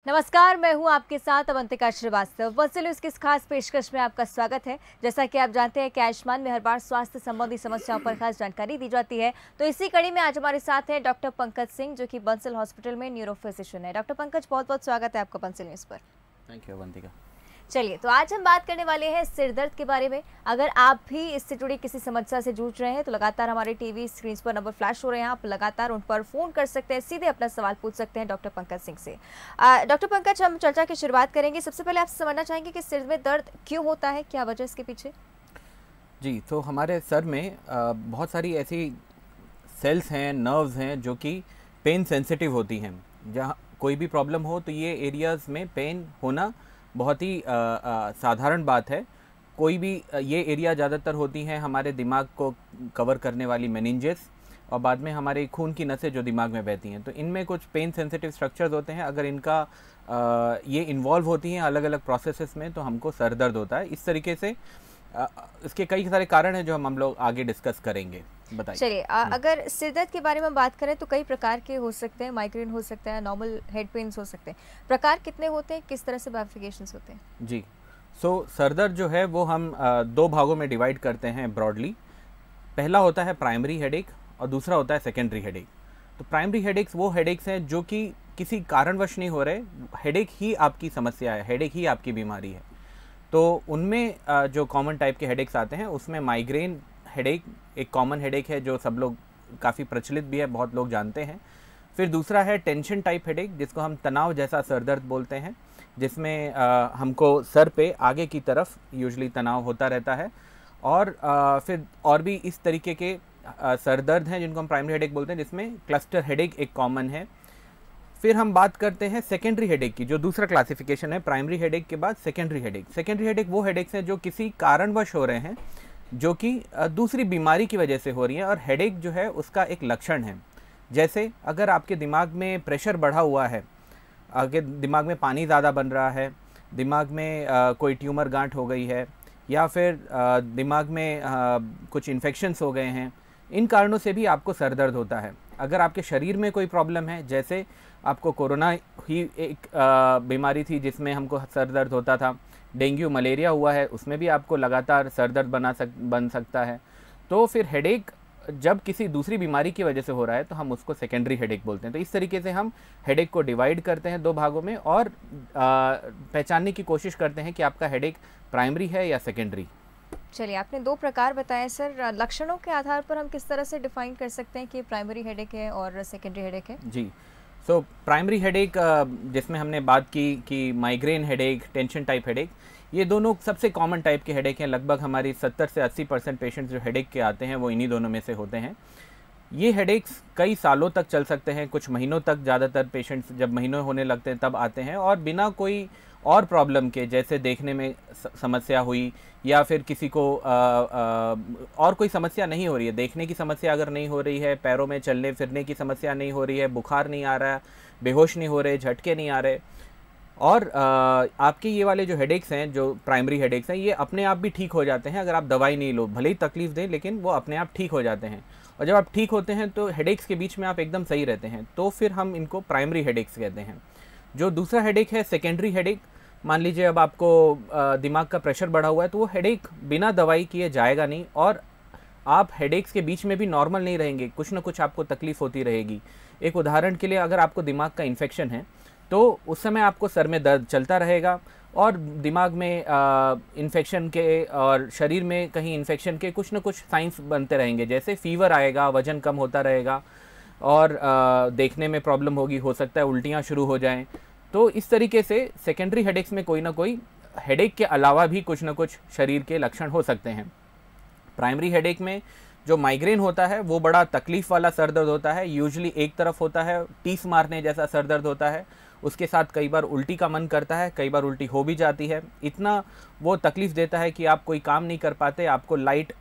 नमस्कार, मैं हूं आपके साथ अवंतिका श्रीवास्तव। वत्सल न्यूज़ की इस खास पेशकश में आपका स्वागत है। जैसा कि आप जानते हैं कि आयुष्मान में हर बार स्वास्थ्य संबंधी समस्याओं पर खास जानकारी दी जाती है, तो इसी कड़ी में आज हमारे साथ हैं डॉक्टर पंकज सिंह, जो कि बंसल हॉस्पिटल में न्यूरो फिजिशियन है। डॉक्टर पंकज, बहुत बहुत स्वागत है आपका बंसल न्यूज़ पर। Thank you Avantika. चलिए, तो आज हम बात करने वाले हैं सिर दर्द के बारे में। अगर आप भी इससे जुड़ी किसी समस्या से जूझ रहे हैं तो लगातार हमारे टीवी स्क्रीन पर नंबर फ्लैश हो रहे हैं, आप लगातार उन पर फ़ोन कर सकते हैं, सीधे अपना सवाल पूछ सकते हैं डॉक्टर पंकज सिंह से। डॉक्टर पंकज, हम चर्चा की शुरुआत करेंगे। सबसे पहले आपसे समझना चाहेंगे कि सिर में दर्द क्यों होता है, क्या वजह इसके पीछे? जी, तो हमारे सर में बहुत सारी ऐसी सेल्स हैं, नर्व्स हैं जो कि पेन सेंसिटिव होती हैं। जहाँ कोई भी प्रॉब्लम हो तो ये एरियाज़ में पेन होना बहुत ही साधारण बात है। कोई भी ये एरिया ज़्यादातर होती हैं हमारे दिमाग को कवर करने वाली मेनिंजेस, और बाद में हमारे खून की नसें जो दिमाग में बहती हैं, तो इनमें कुछ पेन सेंसिटिव स्ट्रक्चर्स होते हैं। अगर इनका ये इन्वॉल्व होती हैं अलग अलग प्रोसेसेस में, तो हमको सर दर्द होता है। इस तरीके से इसके कई सारे कारण हैं जो हम लोग आगे डिस्कस करेंगे। बताइए। चलिए, अगर सिर दर्द के बारे में बात करें तो कई प्रकार के हो सकते हैं। माइग्रेन हो सकता है, नॉर्मल हेड पेन्स हो सकते हैं। प्रकार कितने होते हैं, किस तरह से बाइफिकेशंस होते हैं? जी, सर दर्द जो है वो हम दो भागों में डिवाइड करते हैं ब्रॉडली। पहला होता है प्राइमरी हेडेक और दूसरा होता है सेकेंडरी हेडेक। तो प्राइमरी हेडेक्स वो हेडेक्स हैं जो कि किसी कारणवश नहीं हो रहे, हेडेक ही आपकी समस्या है, हेडेक ही आपकी बीमारी है। तो उनमें जो कॉमन टाइप के हेडेक्स आते हैं उसमें माइग्रेन हेडेक एक कॉमन हेडेक है जो सब लोग काफ़ी प्रचलित भी है, बहुत लोग जानते हैं। फिर दूसरा है टेंशन टाइप हेडेक, जिसको हम तनाव जैसा सर दर्द बोलते हैं, जिसमें हमको सर पे आगे की तरफ यूजुअली तनाव होता रहता है। और फिर और भी इस तरीके के सर दर्द हैं जिनको हम प्राइमरी हेडेक बोलते हैं, जिसमें क्लस्टर हेडेक एक कॉमन है। फिर हम बात करते हैं सेकेंडरी हेडेक की, जो दूसरा क्लासिफिकेशन है प्राइमरी हेडेक के बाद सेकेंडरी हेडेक। सेकेंडरी हेडेक वो हेडेक्स हैं जो किसी कारणवश हो रहे हैं, जो कि दूसरी बीमारी की वजह से हो रही है, और हेडेक जो है उसका एक लक्षण है। जैसे अगर आपके दिमाग में प्रेशर बढ़ा हुआ है, आगे दिमाग में पानी ज़्यादा बन रहा है, दिमाग में कोई ट्यूमर गांठ हो गई है, या फिर दिमाग में कुछ इन्फेक्शंस हो गए हैं, इन कारणों से भी आपको सर दर्द होता है। अगर आपके शरीर में कोई प्रॉब्लम है, जैसे आपको कोरोना ही एक बीमारी थी जिसमें हमको सर दर्द होता था, डेंगू मलेरिया हुआ है, उसमें भी आपको लगातार सर दर्द बन सकता है। तो फिर हेडेक जब किसी दूसरी बीमारी की वजह से हो रहा है तो हम उसको सेकेंडरी हेडेक बोलते हैं। तो इस तरीके से हम हेडेक को डिवाइड करते हैं दो भागों में, और पहचानने की कोशिश करते हैं कि आपका हेडेक प्राइमरी है या सेकेंडरी। चलिए, आपने दो प्रकार बताए सर। लक्षणों के आधार पर हम किस तरह से डिफाइन कर सकते हैं कि प्राइमरी हेडेक है और सेकेंडरी हेडेक है? जी, प्राइमरी हेडेक जिसमें हमने बात की कि migraine headache, tension type headache, ये दोनों सबसे कॉमन टाइप के हेडेक हैं। लगभग हमारी 70 से 80% पेशेंट्स जो हेडेक के आते हैं वो इन्हीं दोनों में से होते हैं। ये हेडेक्स कई सालों तक चल सकते हैं, कुछ महीनों तक। ज़्यादातर पेशेंट्स जब महीनों होने लगते हैं तब आते हैं, और बिना कोई और प्रॉब्लम के, जैसे देखने में समस्या हुई, या फिर किसी को और कोई समस्या नहीं हो रही है, देखने की समस्या अगर नहीं हो रही है, पैरों में चलने फिरने की समस्या नहीं हो रही है, बुखार नहीं आ रहा है, बेहोश नहीं हो रहे, झटके नहीं आ रहे, और आपके ये वाले जो हेडेक्स हैं, जो प्राइमरी हेडेक्स हैं, ये अपने आप भी ठीक हो जाते हैं अगर आप दवाई नहीं लो। भले ही तकलीफ दें, लेकिन वो अपने आप ठीक हो जाते हैं। और जब आप ठीक होते हैं तो हेडेक्स के बीच में आप एकदम सही रहते हैं, तो फिर हम इनको प्राइमरी हेडेक्स कहते हैं। जो दूसरा हेडेक है सेकेंडरी हेडेक, मान लीजिए अब आपको दिमाग का प्रेशर बढ़ा हुआ है, तो वो हेडेक बिना दवाई किए जाएगा नहीं, और आप हेडेक्स के बीच में भी नॉर्मल नहीं रहेंगे, कुछ ना कुछ आपको तकलीफ होती रहेगी। एक उदाहरण के लिए, अगर आपको दिमाग का इन्फेक्शन है तो उस समय आपको सर में दर्द चलता रहेगा, और दिमाग में इन्फेक्शन के और शरीर में कहीं इन्फेक्शन के कुछ ना कुछ साइंस बनते रहेंगे। जैसे फीवर आएगा, वज़न कम होता रहेगा, और देखने में प्रॉब्लम होगी, हो सकता है उल्टियाँ शुरू हो जाएं। तो इस तरीके से सेकेंडरी हेडेक्स में कोई ना कोई हेडेक के अलावा भी कुछ ना कुछ शरीर के लक्षण हो सकते हैं। प्राइमरी हेडेक में जो माइग्रेन होता है वो बड़ा तकलीफ़ वाला सर दर्द होता है, यूजुअली एक तरफ होता है, टीस मारने जैसा सर दर्द होता है। उसके साथ कई बार उल्टी का मन करता है, कई बार उल्टी हो भी जाती है। इतना वो तकलीफ़ देता है कि आप कोई काम नहीं कर पाते, आपको लाइट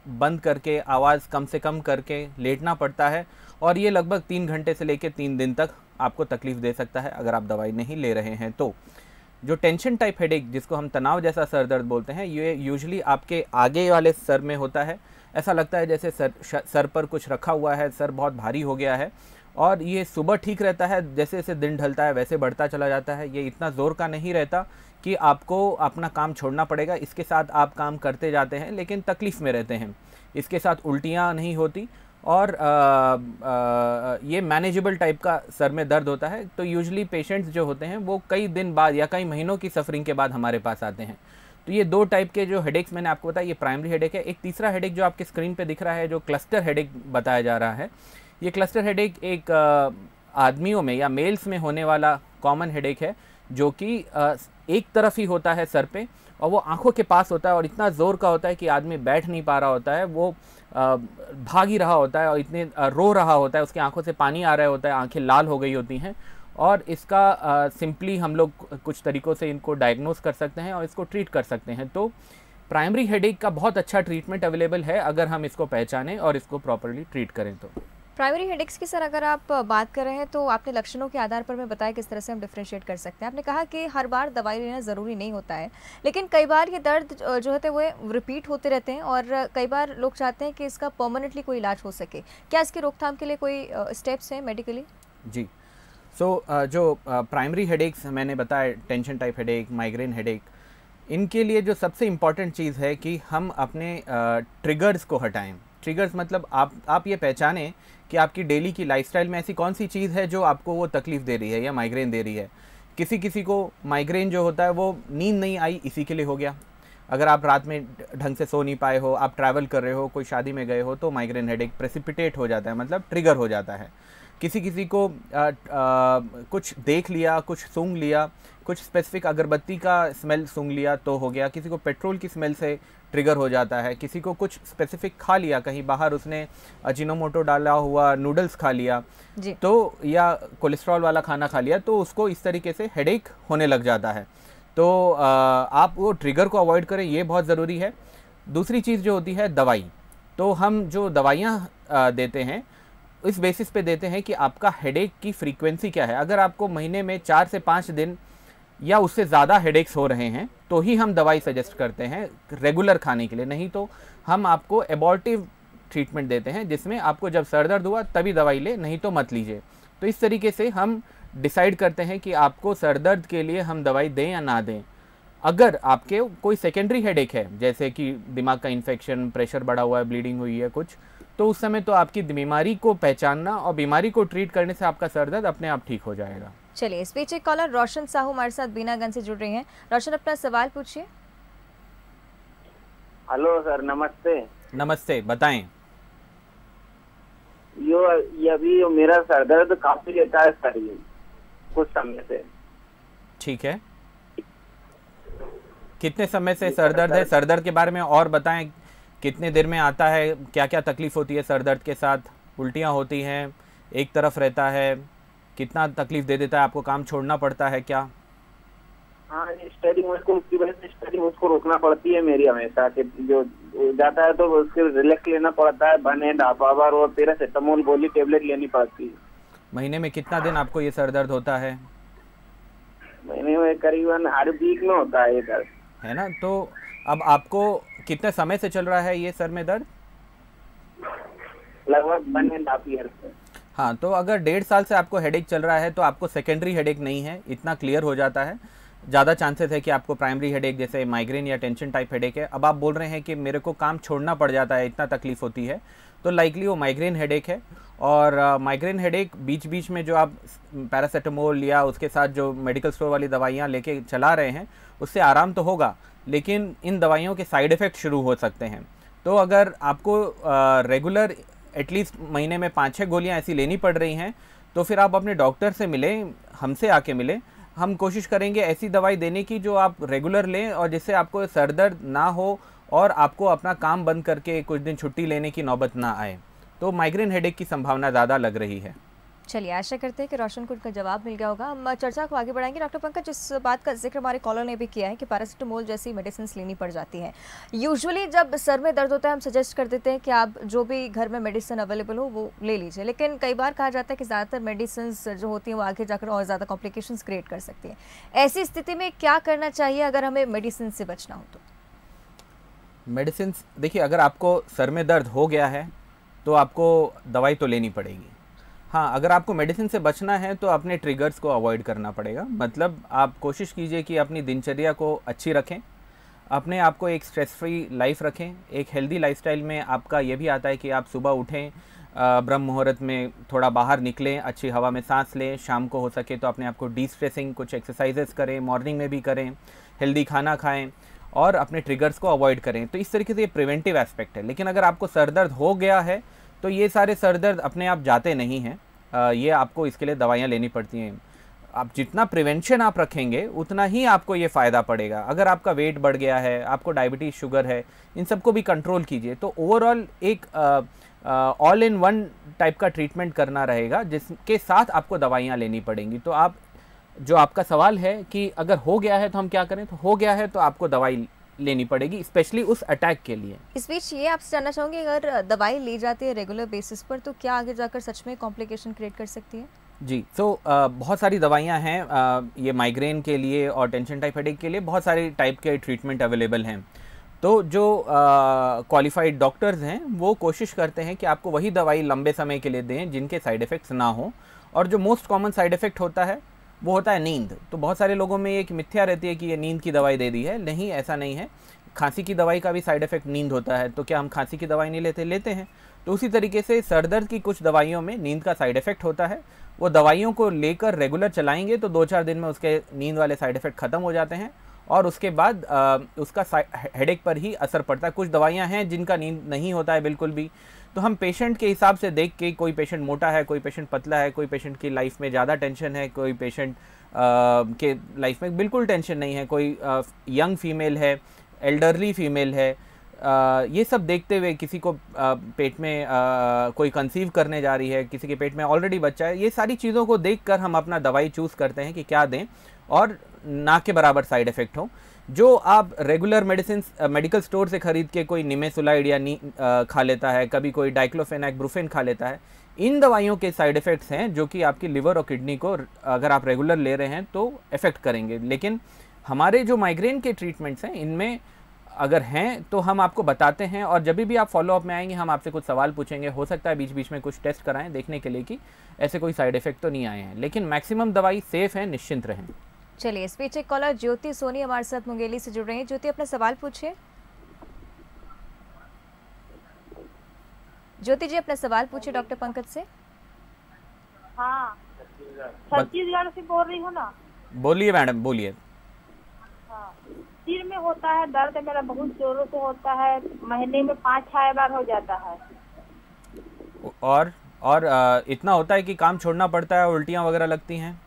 बंद करके, आवाज़ कम से कम करके लेटना पड़ता है, और ये लगभग 3 घंटे से लेकर 3 दिन तक आपको तकलीफ़ दे सकता है अगर आप दवाई नहीं ले रहे हैं तो। जो टेंशन टाइप हेडेक, जिसको हम तनाव जैसा सर दर्द बोलते हैं, ये यूजुअली आपके आगे वाले सर में होता है। ऐसा लगता है जैसे सर पर कुछ रखा हुआ है, सर बहुत भारी हो गया है, और ये सुबह ठीक रहता है, जैसे जैसे दिन ढलता है वैसे बढ़ता चला जाता है। ये इतना ज़ोर का नहीं रहता कि आपको अपना काम छोड़ना पड़ेगा, इसके साथ आप काम करते जाते हैं लेकिन तकलीफ़ में रहते हैं। इसके साथ उल्टियाँ नहीं होती और ये मैनेजेबल टाइप का सर में दर्द होता है। तो यूजुअली पेशेंट्स जो होते हैं वो कई दिन बाद या कई महीनों की सफरिंग के बाद हमारे पास आते हैं। तो ये 2 टाइप के जो हेडेक्स मैंने आपको बताया, ये प्राइमरी हेडेक है। एक तीसरा हेडेक जो आपके स्क्रीन पे दिख रहा है, जो क्लस्टर हेडेक बताया जा रहा है, ये क्लस्टर हेडेक एक आदमियों में या मेल्स में होने वाला कॉमन हेडेक है, जो कि एक तरफ ही होता है सर पे और वो आंखों के पास होता है और इतना ज़ोर का होता है कि आदमी बैठ नहीं पा रहा होता है, वो भाग ही रहा होता है और इतने रो रहा होता है, उसकी आंखों से पानी आ रहा होता है, आंखें लाल हो गई होती हैं। और इसका सिंपली हम लोग कुछ तरीक़ों से इनको डायग्नोस कर सकते हैं और इसको ट्रीट कर सकते हैं। तो प्राइमरी हेडेक का बहुत अच्छा ट्रीटमेंट अवेलेबल है अगर हम इसको पहचानें और इसको प्रॉपरली ट्रीट करें। तो प्राइमरी हेडेक्स की सर अगर आप बात कर रहे हैं तो आपने लक्षणों के आधार पर मैं बताया किस तरह से हम डिफरेंशिएट कर सकते हैं। आपने कहा कि हर बार दवाई लेना ज़रूरी नहीं होता है, लेकिन कई बार ये दर्द जो होते हैं वो रिपीट होते रहते हैं और कई बार लोग चाहते हैं कि इसका परमानेंटली कोई इलाज हो सके। क्या इसकी रोकथाम के लिए कोई स्टेप्स हैं मेडिकली? जी, जो प्राइमरी हेडेक्स मैंने बताया, tension type headache, migraine headache, इनके लिए जो सबसे इम्पॉर्टेंट चीज़ है कि हम अपने ट्रिगर्स को हटाएं। ट्रिगर्स मतलब आप ये पहचानें कि आपकी डेली की लाइफस्टाइल में ऐसी कौन सी चीज़ है जो आपको वो तकलीफ़ दे रही है या माइग्रेन दे रही है। किसी को माइग्रेन जो होता है वो नींद नहीं आई इसी के लिए हो गया। अगर आप रात में ढंग से सो नहीं पाए हो, आप ट्रैवल कर रहे हो, कोई शादी में गए हो, तो माइग्रेन हेडेक प्रेसिपिटेट हो जाता है, मतलब ट्रिगर हो जाता है। किसी को कुछ देख लिया, कुछ सूंघ लिया, कुछ स्पेसिफिक अगरबत्ती का स्मेल सूंघ लिया तो हो गया। किसी को पेट्रोल की स्मेल से ट्रिगर हो जाता है। किसी को कुछ स्पेसिफिक खा लिया, कहीं बाहर उसने अजीनोमोटो डाला हुआ नूडल्स खा लिया तो, या कोलेस्ट्रॉल वाला खाना खा लिया, तो उसको इस तरीके से हेडेक होने लग जाता है। तो आप वो ट्रिगर को अवॉइड करें, ये बहुत ज़रूरी है। दूसरी चीज़ जो होती है दवाई, तो हम जो दवाइयाँ देते हैं इस बेसिस पे देते हैं कि आपका हेडेक की फ्रीक्वेंसी क्या है। अगर आपको महीने में 4 से 5 दिन या उससे ज़्यादा हेडेक्स हो रहे हैं तो ही हम दवाई सजेस्ट करते हैं रेगुलर खाने के लिए, नहीं तो हम आपको एबॉर्टिव ट्रीटमेंट देते हैं जिसमें आपको जब सर दर्द हुआ तभी दवाई ले, नहीं तो मत लीजिए। तो इस तरीके से हम डिसाइड करते हैं कि आपको सर दर्द के लिए हम दवाई दें या ना दें। अगर आपके कोई सेकेंडरी हेडेक है, जैसे कि दिमाग का इन्फेक्शन, प्रेशर बढ़ा हुआ है, ब्लीडिंग हुई है कुछ, तो उस समय तो आपकी बीमारी को पहचानना और बीमारी को ट्रीट करने से आपका सर दर्द अपने आप ठीक हो जाएगा। चलिए, इस बीच एक कॉलर रोशन साहू हमारे साथ बीनागंज से जुड़ रही हैं। रोशन, अपना सवाल पूछिए। हेलो सर, नमस्ते। नमस्ते, बताएं। ये अभी मेरा सर दर्द काफी रहता है सर, ये कुछ समय से। ठीक है, कितने समय से सर दर्द है? सर दर्द के बारे में और बताएं, कितने देर में आता है, क्या क्या तकलीफ होती है सर दर्द के साथ? उल्टियाँ होती हैं, एक तरफ रहता है, कितना तकलीफ दे देता है, आपको काम छोड़ना पड़ता है क्या? हाँ, स्टडी मुझको उसकी वजह से स्टडी मुझको रोकना पड़ती है मेरी हमेशा, कि जो जाता है तो उसके रिलैक्स लेना पड़ता है, बने डापावर और पैरासिटामोल गोली टेबलेट लेनी पड़ती है। महीने में कितना दिन आपको ये सर दर्द होता है? महीने में करीबन हर वीक में होता है ये दर्द, है ना? तो अब आपको कितने समय से चल रहा है ये सर में दर्द? लगभग 1.5 ईयर से। हाँ, तो अगर 1.5 साल से आपको हेडेक चल रहा है तो आपको सेकेंडरी हेडेक नहीं है, इतना क्लियर हो जाता है। ज़्यादा चांसेस है कि आपको प्राइमरी हेडेक जैसे माइग्रेन या टेंशन टाइप हेडेक है। अब आप बोल रहे हैं कि मेरे को काम छोड़ना पड़ जाता है, इतना तकलीफ होती है, तो लाइकली वो माइग्रेन हेडेक है। और माइग्रेन हेडेक बीच बीच में जो आप पैरासीटामोल या उसके साथ जो मेडिकल स्टोर वाली दवाइयाँ लेके चला रहे हैं उससे आराम तो होगा, लेकिन इन दवाइयों के साइड इफ़ेक्ट शुरू हो सकते हैं। तो अगर आपको रेगुलर एटलीस्ट महीने में 5-6 गोलियाँ ऐसी लेनी पड़ रही हैं तो फिर आप अपने डॉक्टर से मिलें, हमसे आके मिलें। हम कोशिश करेंगे ऐसी दवाई देने की जो आप रेगुलर लें और जिससे आपको सर दर्द ना हो और आपको अपना काम बंद करके कुछ दिन छुट्टी लेने की नौबत ना आए। तो माइग्रेन हेडेक की संभावना ज़्यादा लग रही है। चलिए, आशा करते हैं कि रोशन को उनका जवाब मिल गया होगा। हम चर्चा को आगे बढ़ाएंगे। डॉक्टर पंकज, जिस बात का जिक्र हमारे कॉलर ने भी किया है कि पैरासीटामोल जैसी मेडिसिन लेनी पड़ जाती हैं, यूजुअली जब सर में दर्द होता है हम सजेस्ट कर देते हैं कि आप जो भी घर में मेडिसिन अवेलेबल हो वो ले लीजिए, लेकिन कई बार कहा जाता है कि ज़्यादातर मेडिसिन जो होती हैं वो आगे जाकर और ज़्यादा कॉम्प्लिकेशंस क्रिएट कर सकती हैं। ऐसी स्थिति में क्या करना चाहिए अगर हमें मेडिसिन से बचना हो तो? मेडिसिन, देखिए, अगर आपको सर में दर्द हो गया है तो आपको दवाई तो लेनी पड़ेगी। हाँ, अगर आपको मेडिसिन से बचना है तो अपने ट्रिगर्स को अवॉइड करना पड़ेगा। मतलब आप कोशिश कीजिए कि अपनी दिनचर्या को अच्छी रखें, अपने आप को एक स्ट्रेस फ्री लाइफ रखें। एक हेल्दी लाइफस्टाइल में आपका ये भी आता है कि आप सुबह उठें, ब्रह्म मुहूर्त में थोड़ा बाहर निकलें, अच्छी हवा में सांस लें, शाम को हो सके तो अपने आप को डी स्ट्रेसिंग कुछ एक्सरसाइजेस करें, मॉर्निंग में भी करें, हेल्दी खाना खाएं और अपने ट्रिगर्स को अवॉइड करें। तो इस तरीके से ये प्रिवेंटिव एस्पेक्ट है। लेकिन अगर आपको सर दर्द हो गया है तो ये सारे सर दर्द अपने आप जाते नहीं हैं, ये आपको इसके लिए दवाइयाँ लेनी पड़ती हैं। आप जितना प्रिवेंशन आप रखेंगे उतना ही आपको ये फ़ायदा पड़ेगा। अगर आपका वेट बढ़ गया है, आपको डायबिटीज़, शुगर है, इन सबको भी कंट्रोल कीजिए। तो ओवरऑल एक ऑल इन वन टाइप का ट्रीटमेंट करना रहेगा, जिसके साथ आपको दवाइयाँ लेनी पड़ेंगी। तो आप जो आपका सवाल है कि अगर हो गया है तो हम क्या करें, तो हो गया है तो आपको दवाई लेनी पड़ेगी, स्पेशली उस अटैक के लिए। इस बीच ये आपसे जानना चाहूँगी, अगर दवाई ली जाती है रेगुलर बेसिस पर तो क्या आगे जाकर सच में कॉम्प्लिकेशन क्रिएट कर सकती है? जी, तो बहुत सारी दवाइयाँ हैं ये माइग्रेन के लिए और टेंशन टाइप हेडेक के लिए बहुत सारे टाइप के ट्रीटमेंट अवेलेबल हैं। तो जो क्वालिफाइड डॉक्टर्स हैं वो कोशिश करते हैं कि आपको वही दवाई लंबे समय के लिए दें जिनके साइड इफ़ेक्ट्स ना हो। और जो मोस्ट कॉमन साइड इफ़ेक्ट होता है वो होता है नींद। तो बहुत सारे लोगों में एक मिथ्या रहती है कि ये नींद की दवाई दे दी है। नहीं, ऐसा नहीं है। खांसी की दवाई का भी साइड इफ़ेक्ट नींद होता है, तो क्या हम खांसी की दवाई नहीं लेते हैं। तो उसी तरीके से सर दर्द की कुछ दवाइयों में नींद का साइड इफ़ेक्ट होता है। वो दवाइयों को लेकर रेगुलर चलाएंगे तो 2-4 दिन में उसके नींद वाले साइड इफ़ेक्ट ख़त्म हो जाते हैं और उसके बाद उसका हेडेक पर ही असर पड़ता है। कुछ दवाइयाँ हैं जिनका नींद नहीं होता है बिल्कुल भी। तो हम पेशेंट के हिसाब से देख के, कोई पेशेंट मोटा है, कोई पेशेंट पतला है, कोई पेशेंट की लाइफ में ज़्यादा टेंशन है, कोई पेशेंट के लाइफ में बिल्कुल टेंशन नहीं है, कोई यंग फीमेल है, एल्डरली फीमेल है, ये सब देखते हुए किसी को पेट में कोई कंसीव करने जा रही है, किसी के पेट में ऑलरेडी बच्चा है, ये सारी चीज़ों को देखकर हम अपना दवाई चूज़ करते हैं कि क्या दें और ना के बराबर साइड इफ़ेक्ट हो। जो आप रेगुलर मेडिसिन मेडिकल स्टोर से ख़रीद के कोई निमेसुलाइड या खा लेता है, कभी कोई डाइक्लोफेनाक ब्रूफेन खा लेता है, इन दवाइयों के साइड इफ़ेक्ट्स हैं जो कि आपकी लिवर और किडनी को अगर आप रेगुलर ले रहे हैं तो इफ़ेक्ट करेंगे। लेकिन हमारे जो माइग्रेन के ट्रीटमेंट्स हैं इनमें अगर हैं तो हम आपको बताते हैं और जब भी आप फॉलोअप में आएंगे हम आपसे कुछ सवाल पूछेंगे। हो सकता है बीच बीच में कुछ टेस्ट कराएं देखने के लिए कि ऐसे कोई साइड इफ़ेक्ट तो नहीं आए हैं, लेकिन मैक्सिमम दवाई सेफ़ है, निश्चिंत रहें। चलिए, इस बीच एक कॉलर ज्योति सोनी हमारे साथ मुंगेली से जुड़ रहे हैं। ज्योति, अपना सवाल पूछिए। ज्योति जी, अपना सवाल पूछिए डॉक्टर पंकज से। हाँ, छत्तीसगढ़ से बोल रही हूँ ना। बोलिए मैडम, बोलिए। हाँ, सिर में होता है दर्द, मेरा बहुत जोरों से होता है, महीने में 5-6 बार हो जाता है। और इतना होता है कि काम छोड़ना पड़ता है, उल्टियाँ वगैरह लगती हैं?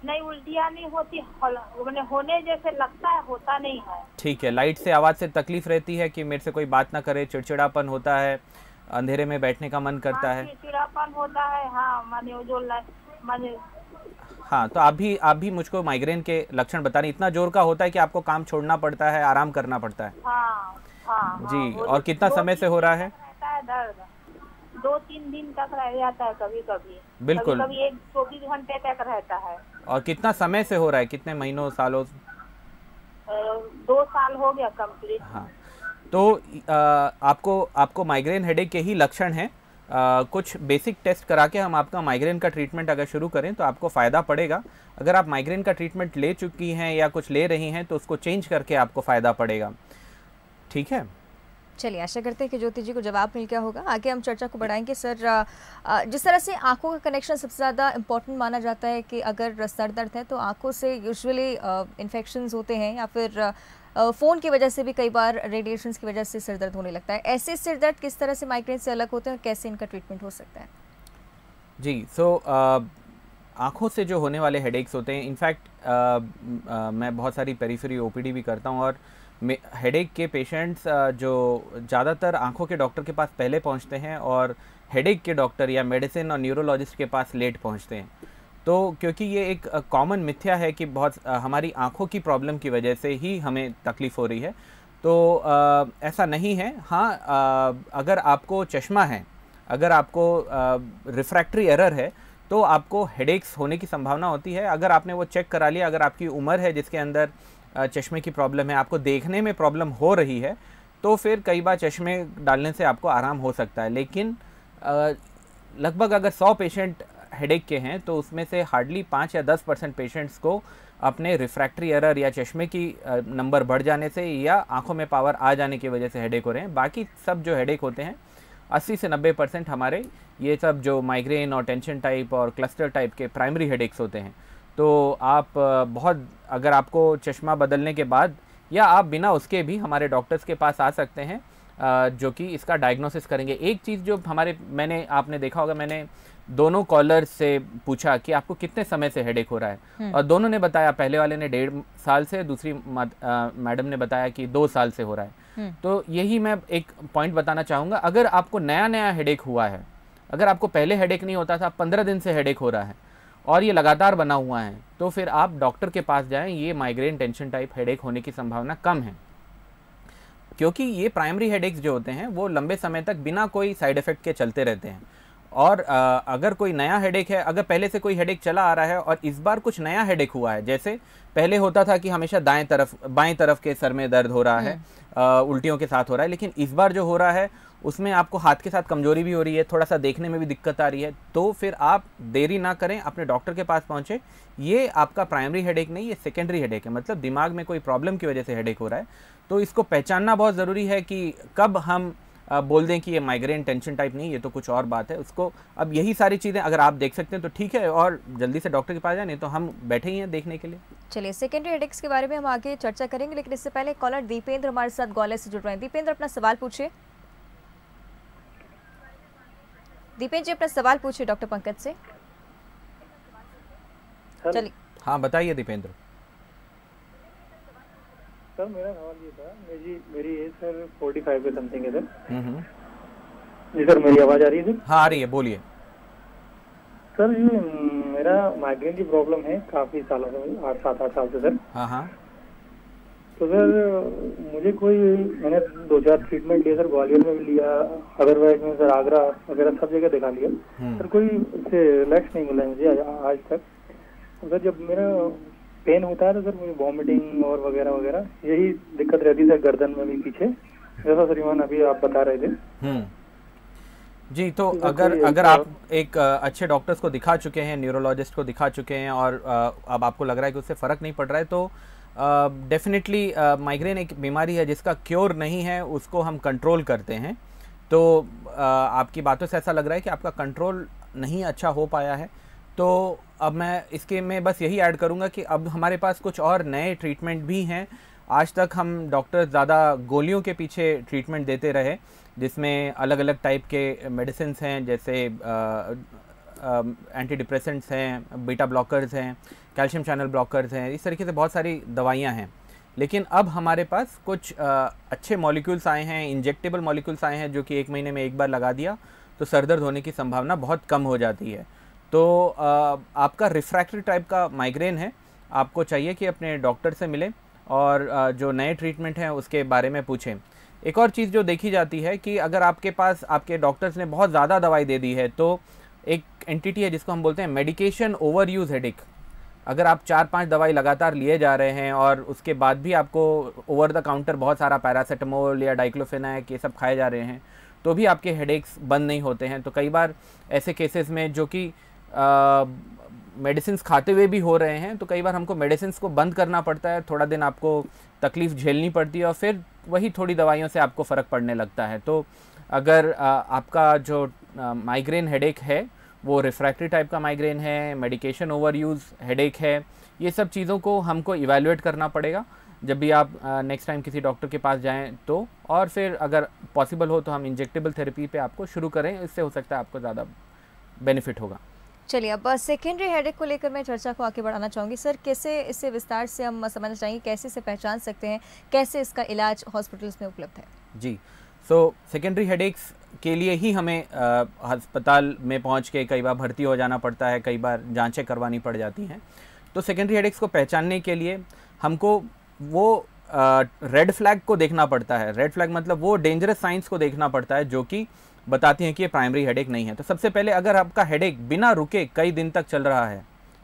नहीं, उल्टियाँ नहीं होती, मैंने होने जैसे लगता है, होता नहीं है। ठीक है। लाइट से आवाज़ से तकलीफ रहती है कि मेरे से कोई बात ना करे, चिड़चिड़ापन होता है, अंधेरे में बैठने का मन करता है? चिड़चिड़ापन होता है, हाँ, माने हाँ, तो आप भी मुझको माइग्रेन के लक्षण बता रही। इतना जोर का होता है कि आपको काम छोड़ना पड़ता है, आराम करना पड़ता है? हाँ, हाँ, जी। और कितना समय से हो रहा है? दर्द 2-3 दिन तक रह जाता है, कभी कभी बिल्कुल, कभी 24 घंटे तक रहता है। और कितना समय से हो रहा है, कितने महीनों, सालों? 2 साल हो गया कंप्लीट। हाँ, तो आपको माइग्रेन हेडेक के ही लक्षण हैं। कुछ बेसिक टेस्ट करा के हम आपका माइग्रेन का ट्रीटमेंट अगर शुरू करें तो आपको फ़ायदा पड़ेगा। अगर आप माइग्रेन का ट्रीटमेंट ले चुकी हैं या कुछ ले रही हैं तो उसको चेंज करके आपको फ़ायदा पड़ेगा। ठीक है। चलिए, आशा करते हैं कि ज्योति जी को जवाब मिल गया होगा। आगे हम चर्चा को बढ़ाएंगे। सर, जिस तरह से आंखों का कनेक्शन सबसे ज़्यादा इम्पोर्टेंट माना जाता है कि अगर सर दर्द है तो आंखों से यूजुअली इन्फेक्शंस होते हैं या फिर फ़ोन की वजह से भी कई बार रेडिएशंस की वजह से सिर दर्द होने लगता है। ऐसे सिर दर्द किस तरह से माइग्रेन से अलग होते हैं और कैसे इनका ट्रीटमेंट हो सकता है? जी, आँखों से जो होने वाले हेडेक्स होते हैं, इनफैक्ट मैं बहुत सारी पेरिफेरी ओपीडी भी करता हूँ और हेडेक के पेशेंट्स जो ज़्यादातर आँखों के डॉक्टर के पास पहले पहुँचते हैं और हेडेक के डॉक्टर या मेडिसिन और न्यूरोलॉजिस्ट के पास लेट पहुँचते हैं। तो क्योंकि ये एक कॉमन मिथ्या है कि बहुत हमारी आँखों की प्रॉब्लम की वजह से ही हमें तकलीफ़ हो रही है, तो ऐसा नहीं है। हाँ, अगर आपको चश्मा है, अगर आपको रिफ्रैक्टरी एरर है तो आपको हेडेक्स होने की संभावना होती है। अगर आपने वो चेक करा लिया, अगर आपकी उम्र है जिसके अंदर चश्मे की प्रॉब्लम है, आपको देखने में प्रॉब्लम हो रही है, तो फिर कई बार चश्मे डालने से आपको आराम हो सकता है। लेकिन लगभग अगर 100 पेशेंट हेडेक के हैं तो उसमें से हार्डली 5 या 10% पेशेंट्स को अपने रिफ्रैक्टरी एरर या चश्मे की नंबर बढ़ जाने से या आंखों में पावर आ जाने की वजह से हेडेक हो रहे हैं। बाकी सब जो हेडेक होते हैं 80 से 90% हमारे ये सब जो माइग्रेन और टेंशन टाइप और क्लस्टर टाइप के प्राइमरी हेडेक्स होते हैं। तो आप बहुत अगर आपको चश्मा बदलने के बाद या आप बिना उसके भी हमारे डॉक्टर्स के पास आ सकते हैं जो कि इसका डायग्नोसिस करेंगे। एक चीज़ जो आपने देखा होगा, मैंने दोनों कॉलर्स से पूछा कि आपको कितने समय से हेडेक हो रहा है और दोनों ने बताया, पहले वाले ने 1.5 साल से, दूसरी मैडम ने बताया कि 2 साल से हो रहा है। तो यही मैं एक पॉइंट बताना चाहूँगा, अगर आपको नया नया हेडेक हुआ है, अगर आपको पहले हेडेक नहीं होता था, 15 दिन से हेडेक हो रहा है और ये लगातार बना हुआ है, तो फिर आप डॉक्टर के पास जाएं। ये माइग्रेन टेंशन टाइप हेडेक होने की संभावना कम है, क्योंकि ये प्राइमरी हेडेक्स जो होते हैं वो लंबे समय तक बिना कोई साइड इफ़ेक्ट के चलते रहते हैं। और अगर कोई नया हेडेक है, अगर पहले से कोई हेडेक चला आ रहा है और इस बार कुछ नया हेडेक हुआ है, जैसे पहले होता था कि हमेशा बाएं तरफ के सर में दर्द हो रहा है, उल्टियों के साथ हो रहा है, लेकिन इस बार जो हो रहा है उसमें आपको हाथ के साथ कमजोरी भी हो रही है, थोड़ा सा देखने में भी दिक्कत आ रही है, तो फिर आप देरी ना करें, अपने डॉक्टर के पास पहुँचे। ये आपका प्राइमरी हेडेक नहीं, ये सेकेंडरी हेडेक है, मतलब दिमाग में कोई प्रॉब्लम की वजह से हेडेक हो रहा है। तो इसको पहचानना बहुत ज़रूरी है कि कब हम बोल दें कि ये माइग्रेन टेंशन टाइप नहीं, ये तो कुछ और बात है। उसको अब यही सारी चीज़ें अगर आप देख सकते हैं तो ठीक है, और जल्दी से डॉक्टर के पास जाए, नहीं तो हम बैठे ही हैं देखने के लिए। चलिए, सेकेंडरी हेडेक्स के बारे में हम आगे चर्चा करेंगे, लेकिन इससे पहले कॉलर दीपेंद्र हमारे साथ ग्वालियर से जुड़ रहे हैं। दीपेंद्र, अपना सवाल पूछिए। दीपेंद्र जी, अपना सवाल पूछिए डॉक्टर पंकज से। चलिए, हाँ बताइए दीपेंद्र। सर मेरा सवाल ये था, मेरी एज सर 45 के समथिंग है सर। जी सर, मेरी आवाज आ रही है सर? हाँ आ रही है, बोलिए। सर ये मेरा माइग्रेन की प्रॉब्लम है काफी सालों से, 7-8 साल से सर। हाँ हाँ। तो सर मुझे मैंने 2-4 ट्रीटमेंट लिए सर, ग्वालियर में भी लिया, अदरवाइज में सर आगरा वगैरह सब जगह दिखा लिया सर, कोई इससे रिलैक्स नहीं मिला मुझे आज तक। सर जब मेरा पेन होता है तो सर मुझे वॉमिटिंग और वगैरह वगैरह यही दिक्कत रहती है सर, गर्दन में भी पीछे, जैसा श्रीमान अभी आप बता रहे थे। जी, तो अगर आप एक अच्छे डॉक्टर्स को दिखा चुके हैं, न्यूरोलॉजिस्ट को दिखा चुके हैं और अब आपको लग रहा है कि उससे फ़र्क नहीं पड़ रहा है, तो डेफिनेटली माइग्रेन एक बीमारी है जिसका क्योर नहीं है, उसको हम कंट्रोल करते हैं। तो आपकी बातों से ऐसा लग रहा है कि आपका कंट्रोल नहीं अच्छा हो पाया है। तो अब मैं बस यही ऐड करूँगा कि अब हमारे पास कुछ और नए ट्रीटमेंट भी हैं। आज तक हम डॉक्टर ज़्यादा गोलियों के पीछे ट्रीटमेंट देते रहे, जिसमें अलग अलग टाइप के मेडिसिन्स हैं, जैसे एंटी डिप्रेसेंट्स हैं, बीटा ब्लॉकर्स हैं, कैल्शियम चैनल ब्लॉकर्स हैं, इस तरीके से बहुत सारी दवाइयाँ हैं। लेकिन अब हमारे पास कुछ अच्छे मॉलिक्यूल्स आए हैं, इंजेक्टेबल मॉलिक्यूल्स आए हैं, जो कि 1 महीने में एक बार लगा दिया तो सर दर्द होने की संभावना बहुत कम हो जाती है। तो आपका रिफ्रैक्टरी टाइप का माइग्रेन है, आपको चाहिए कि अपने डॉक्टर से मिलें और जो नए ट्रीटमेंट हैं उसके बारे में पूछें। एक और चीज़ जो देखी जाती है कि अगर आपके पास आपके डॉक्टर्स ने बहुत ज़्यादा दवाई दे दी है, तो एक एंटिटी है जिसको हम बोलते हैं मेडिकेशन ओवर यूज़ हेडेक। अगर आप 4-5 दवाई लगातार लिए जा रहे हैं और उसके बाद भी आपको ओवर द काउंटर बहुत सारा पैरासीटामोल या डाइक्लोफेनाक ये सब खाए जा रहे हैं, तो भी आपके हेडेक्स बंद नहीं होते हैं। तो कई बार ऐसे केसेस में जो कि मेडिसिन खाते हुए भी हो रहे हैं, तो कई बार हमको मेडिसिन को बंद करना पड़ता है, थोड़ा दिन आपको तकलीफ़ झेलनी पड़ती है और फिर वही थोड़ी दवाइयों से आपको फ़र्क पड़ने लगता है। तो अगर आपका जो माइग्रेन हेडेक है वो रिफ्रैक्टरी टाइप का माइग्रेन है, मेडिकेशन ओवर यूज़ हेडेक है, ये सब चीज़ों को हमको इवैल्यूएट करना पड़ेगा जब भी आप नेक्स्ट टाइम किसी डॉक्टर के पास जाएं तो। और फिर अगर पॉसिबल हो तो हम इंजेक्टेबल थेरेपी पे आपको शुरू करें, इससे हो सकता है आपको ज़्यादा बेनिफिट होगा। चलिए, अब सेकेंडरी हेडेक को लेकर मैं चर्चा को आगे बढ़ाना चाहूँगी। सर, कैसे इससे विस्तार से हम समझना चाहिए, कैसे इसे पहचान सकते हैं, कैसे इसका इलाज हॉस्पिटल्स में उपलब्ध है? जी, सो सेकेंडरी हेडेक्स के लिए ही हमें अस्पताल में पहुंच के कई बार भर्ती हो जाना पड़ता है, कई बार जांचें करवानी पड़ जाती हैं। तो सेकेंडरी हेडेक्स को पहचानने के लिए हमको वो रेड फ्लैग को देखना पड़ता है। रेड फ्लैग मतलब वो डेंजरस साइंस को देखना पड़ता है जो कि बताती हैं कि ये प्राइमरी हेडेक नहीं है। तो सबसे पहले अगर आपका हेडेक बिना रुके कई दिन तक चल रहा है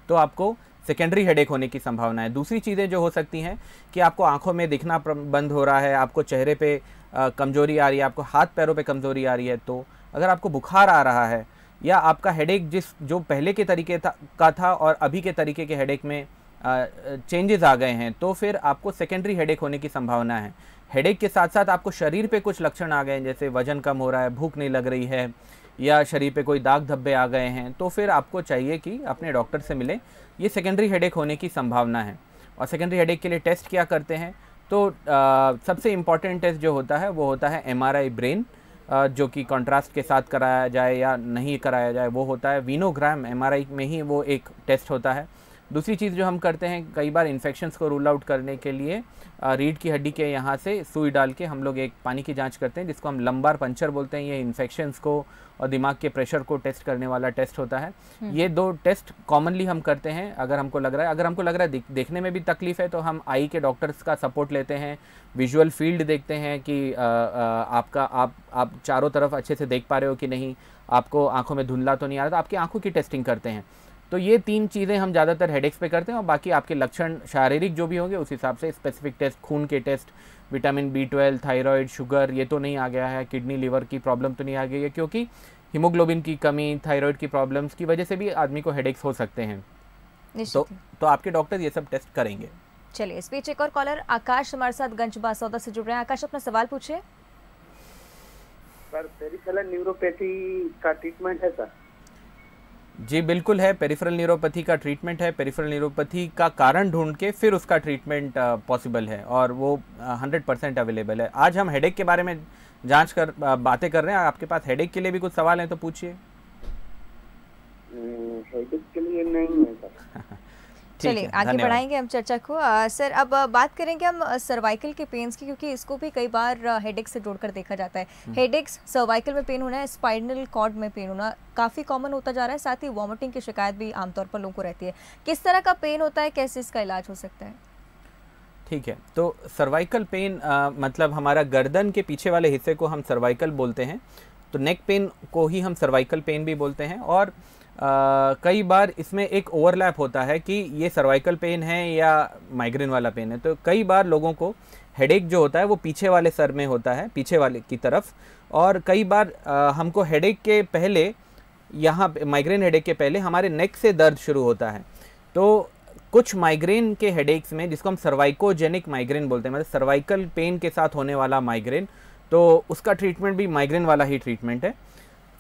तो आपको सेकेंडरी हेडेक होने की संभावना है। दूसरी चीज़ें जो हो सकती हैं कि आपको आंखों में दिखना बंद हो रहा है, आपको चेहरे पे कमजोरी आ रही है, आपको हाथ पैरों पे कमजोरी आ रही है, तो अगर आपको बुखार आ रहा है या आपका हेडेक जो पहले के तरीके का था और अभी के तरीके के हेडेक में चेंजेस आ गए हैं, तो फिर आपको सेकेंडरी हेडेक होने की संभावना है। हेडेक के साथ साथ आपको शरीर पे कुछ लक्षण आ गए हैं, जैसे वजन कम हो रहा है, भूख नहीं लग रही है, या शरीर पे कोई दाग धब्बे आ गए हैं, तो फिर आपको चाहिए कि अपने डॉक्टर से मिलें। ये सेकेंडरी हेडेक होने की संभावना है। और सेकेंडरी हेडेक के लिए टेस्ट क्या करते हैं, तो सबसे इम्पॉर्टेंट टेस्ट जो होता है वो होता है MRI ब्रेन, जो कि कॉन्ट्रास्ट के साथ कराया जाए या नहीं कराया जाए वो होता है। वीनोग्राम MRI में ही वो एक टेस्ट होता है। दूसरी चीज़ जो हम करते हैं, कई बार इन्फेक्शंस को रूल आउट करने के लिए रीढ़ की हड्डी के यहाँ से सुई डाल के हम लोग एक पानी की जांच करते हैं, जिसको हम लंबार पंचर बोलते हैं। ये इन्फेक्शंस को और दिमाग के प्रेशर को टेस्ट करने वाला टेस्ट होता है। ये 2 टेस्ट कॉमनली हम करते हैं अगर हमको लग रहा है देखने में भी तकलीफ़ है, तो हम आई के डॉक्टर्स का सपोर्ट लेते हैं, विजुअल फील्ड देखते हैं कि आप चारों तरफ अच्छे से देख पा रहे हो कि नहीं, आपको आंखों में धुंधला तो नहीं आ रहा, तो आपकी आंखों की टेस्टिंग करते हैं। तो ये 3 चीज़ें हम ज़्यादातर हेडेक्स पे करते हैं, और बाकी आपके लक्षण शारीरिक जो भी होंगे उस हिसाब से स्पेसिफिक टेस्ट, खून के test, vitamin B12, thyroid, sugar, ये तो नहीं आ गया है, किडनी लिवर की प्रॉब्लम तो नहीं आ गई है, क्योंकि हीमोग्लोबिन की कमी, थायराइड की प्रॉब्लम्स की वजह से भी आदमी को हेडेक्स हो सकते हैं। तो आपके डॉक्टर ये सब टेस्ट करेंगे। चलिए, इस बीच एक और कॉलर आकाश हमारे साथ गंज बासौदा से जुड़ रहे हैं। आकाश, अपना सवाल पूछिए। सर, पेरिफेरल न्यूरोपैथी का ट्रीटमेंट है सर? जी बिल्कुल है, पेरिफेरल न्यूरोपैथी का ट्रीटमेंट है। पेरिफेरल न्यूरोपैथी का कारण ढूंढ के फिर उसका ट्रीटमेंट पॉसिबल है, और वो 100% अवेलेबल है। आज हम हेडेक के बारे में बातें कर रहे हैं। आपके पास हेडेक के लिए भी कुछ सवाल हैं तो पूछिए। हेडेक के लिए नहीं है सर। चलिए आगे बढ़ाएंगे हम चर्चा को। सर, अब बात करेंगे हम सर्वाइकल के पेन्स की, क्योंकि इसको भी कई बार हेडेक से जोड़कर देखा जाता है। हेडेक्स, सर्वाइकल में पेन होना, स्पाइनल कॉर्ड में पेन होना काफ़ी कॉमन होता जा रहा है। साथ ही वॉमिटिंग की शिकायत भी आमतौर पर लोगों को रहती है। किस तरह का पेन होता है, कैसे इसका इलाज हो सकता है? ठीक है, तो सर्वाइकल पेन मतलब हमारा गर्दन के पीछे वाले हिस्से को हम सर्वाइकल बोलते हैं। तो नेक पेन को ही हम सर्वाइकल पेन भी बोलते हैं। और कई बार इसमें एक ओवरलैप होता है कि ये सर्वाइकल पेन है या माइग्रेन वाला पेन है। तो कई बार लोगों को हेडेक जो होता है वो पीछे वाले सर में होता है, पीछे वाले की तरफ। और कई बार हमको हेडेक के पहले, यहाँ माइग्रेन हेडेक के पहले हमारे नेक से दर्द शुरू होता है। तो कुछ माइग्रेन के हेडेक्स में, जिसको हम सर्वाइकोजेनिक माइग्रेन बोलते हैं, मतलब सर्वाइकल पेन के साथ होने वाला माइग्रेन, तो उसका ट्रीटमेंट भी माइग्रेन वाला ही ट्रीटमेंट है।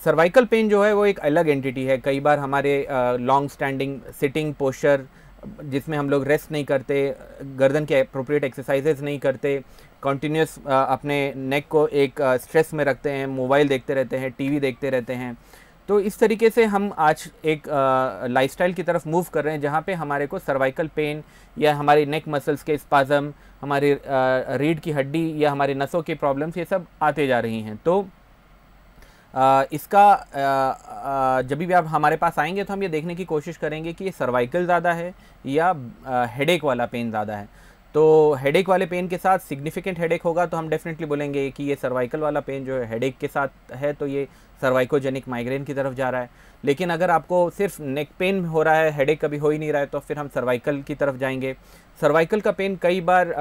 सर्वाइकल पेन जो है वो एक अलग एंटिटी है। कई बार हमारे लॉन्ग स्टैंडिंग सिटिंग पोस्चर, जिसमें हम लोग रेस्ट नहीं करते, गर्दन के अप्रोप्रिएट एक्सरसाइजेज नहीं करते, कंटिन्यूस अपने नेक को एक स्ट्रेस में रखते हैं, मोबाइल देखते रहते हैं, टीवी देखते रहते हैं। तो इस तरीके से हम आज एक लाइफस्टाइल की तरफ मूव कर रहे हैं, जहाँ पे हमारे को सर्वाइकल पेन या हमारी नेक मसल्स के स्पाज़म, हमारी रीढ़ की हड्डी या हमारी नसों की प्रॉब्लम्स, ये सब आते जा रही हैं। तो इसका जब भी आप हमारे पास आएंगे तो हम ये देखने की कोशिश करेंगे कि ये सर्वाइकल ज़्यादा है या हेडेक वाला पेन ज़्यादा है। तो हेडेक वाले पेन के साथ सिग्निफिकेंट हेडेक होगा तो हम डेफिनेटली बोलेंगे कि ये सर्वाइकल वाला पेन जो है हेडेक के साथ है, तो ये सर्वाइकोजेनिक माइग्रेन की तरफ जा रहा है। लेकिन अगर आपको सिर्फ नेक पेन हो रहा है, हेडेक कभी हो ही नहीं रहा है, तो फिर हम सर्वाइकल की तरफ जाएंगे। सर्वाइकल का पेन कई बार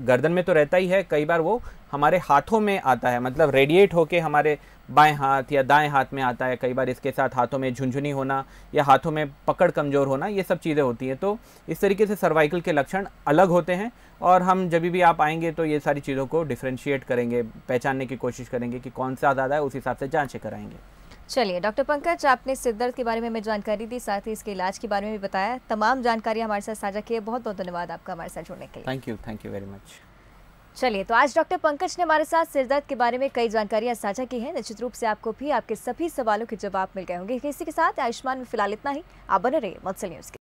गर्दन में तो रहता ही है, कई बार वो हमारे हाथों में आता है, मतलब रेडिएट होके हमारे बाएं हाथ या दाएं हाथ में आता है। कई बार इसके साथ हाथों में झुंझुनी होना या हाथों में पकड़ कमज़ोर होना, ये सब चीज़ें होती हैं। तो इस तरीके से सर्वाइकल के लक्षण अलग होते हैं, और हम जब भी आप आएंगे तो ये सारी चीज़ों को डिफ्रेंशिएट करेंगे, पहचानने की कोशिश करेंगे कि कौन सा ज़्यादा है, उस हिसाब से जाँचें कराएंगे। चलिए डॉक्टर पंकज, आपने सिर दर्द के बारे में हमें जानकारी दी, साथ ही इसके इलाज के बारे में भी बताया। तमाम जानकारी हमारे साथ साझा की है। बहुत बहुत धन्यवाद आपका हमारे साथ जुड़ने के लिए। Thank you very much. चलिए, तो आज डॉक्टर पंकज ने हमारे साथ सिर दर्द के बारे में कई जानकारियां साझा की हैं। निश्चित रूप से आपको भी आपके सभी सवालों के जवाब मिल गए होंगे। इसी के साथ आयुष्मान में फिलहाल इतना ही। आप बने रहिए मत्सल न्यूज़ के।